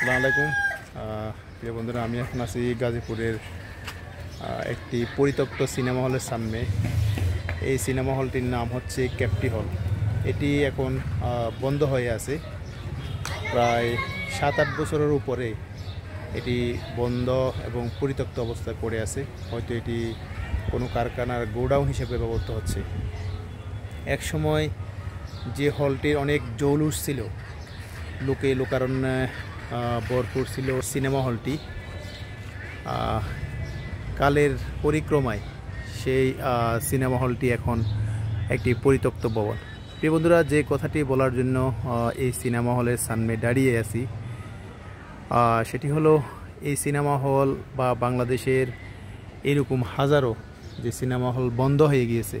আসসালামু আলাইকুম প্রিয় বন্ধুরা, আমি এখন আছি গাজীপুরের একটি পরিত্যক্ত সিনেমা হলের সামনে। এই সিনেমা হলটির নাম হচ্ছে ক্যাপটি হল। এটি এখন বন্ধ হয়ে আছে, প্রায় 7-8 বছরের উপরে এটি বন্ধ এবং পরিত্যক্ত অবস্থায় পড়ে আছে। হয়তো এটি কোনো কারখানার গোডাউন হিসেবে ব্যবহৃত হচ্ছে। এক সময় যে হলটির অনেক জৌলুস ছিল, লোকে লোকারণ্যে ভরপুর ছিল সিনেমা হলটি, কালের পরিক্রমায় সেই সিনেমা হলটি এখন একটি পরিত্যক্ত ভবন। প্রিয় বন্ধুরা, যে কথাটি বলার জন্য এই সিনেমা হলের সামনে দাঁড়িয়ে আছি সেটি হলো, এই সিনেমা হল বা বাংলাদেশের এরকম হাজারো যে সিনেমা হল বন্ধ হয়ে গিয়েছে,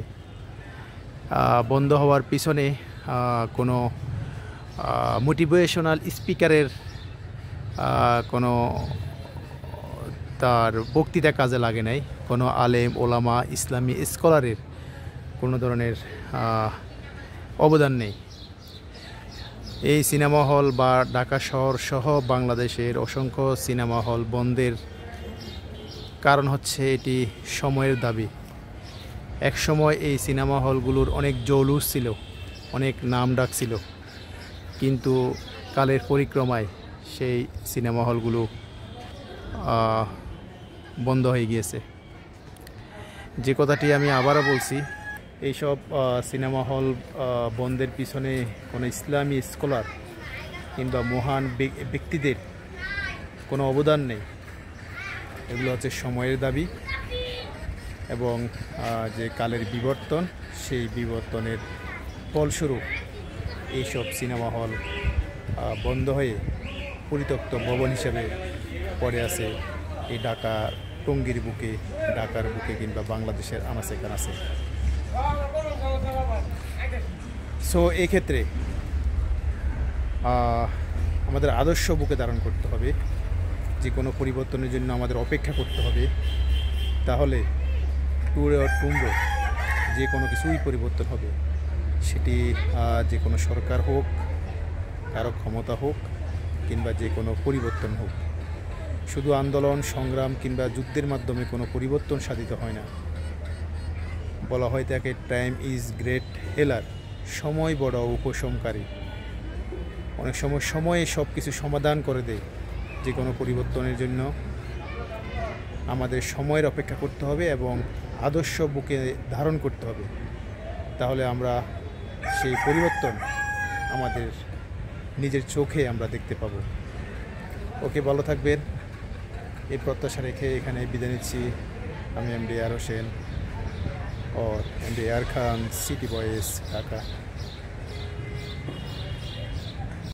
বন্ধ হওয়ার পিছনে কোনো মোটিভেশনাল স্পিকারের কোনো তার বক্তৃতা কাজে লাগে নাই, কোনো আলেম ওলামা ইসলামী স্কলারের কোনো ধরনের অবদান নেই। এই সিনেমা হল বা ঢাকা শহর সহ বাংলাদেশের অসংখ্য সিনেমা হল বন্ধের কারণ হচ্ছে এটি সময়ের দাবি। এক সময় এই সিনেমা হলগুলোর অনেক জৌলুস ছিল, অনেক নাম ডাক ছিল, কিন্তু কালের পরিক্রমায় সেই সিনেমা হলগুলো বন্ধ হয়ে গিয়েছে। যে কথাটি আমি আবারও বলছি, এইসব সিনেমা হল বন্ধের পিছনে কোনো ইসলামী স্কলার কিংবা মহান ব্যক্তিদের কোনো অবদান নেই। এগুলো হচ্ছে সময়ের দাবি এবং যে কালের বিবর্তন, সেই বিবর্তনের ফলস্বরূপ এইসব সিনেমা হল বন্ধ হয়ে পরিত্যক্ত ভবন হিসেবে পড়ে আছে এই ঢাকা টঙ্গীর বুকে, ঢাকার বুকে কিংবা বাংলাদেশের আনাচে কানাচে। সো এই ক্ষেত্রে আমাদের আদর্শ বুকে ধারণ করতে হবে। যে কোনো পরিবর্তনের জন্য আমাদের অপেক্ষা করতে হবে, তাহলে টুরে টুমরো যে কোনো কিছুই পরিবর্তন হবে। সেটি যে কোনো সরকার হোক, কারো ক্ষমতা হোক, কিংবা যে কোনো পরিবর্তন হোক। শুধু আন্দোলন সংগ্রাম কিংবা যুদ্ধের মাধ্যমে কোনো পরিবর্তন সাধিত হয় না। বলা হয় তাকে টাইম ইজ গ্রেট হেলার, সময় বড় উপশমকারী। অনেক সময় সময়ে সব কিছু সমাধান করে দেয়। যে কোনো পরিবর্তনের জন্য আমাদের সময়ের অপেক্ষা করতে হবে এবং আদর্শ বুকে ধারণ করতে হবে, তাহলে আমরা সেই পরিবর্তন আমাদের নিজের চোখে আমরা দেখতে পাবো। ওকে, ভালো থাকবেন, এই প্রত্যাশা রেখে এখানে বিদায় নিচ্ছি। আমি এমডি আর হোসেন ও এমডি আর খান, সিটি বয়েস, ঢাকা।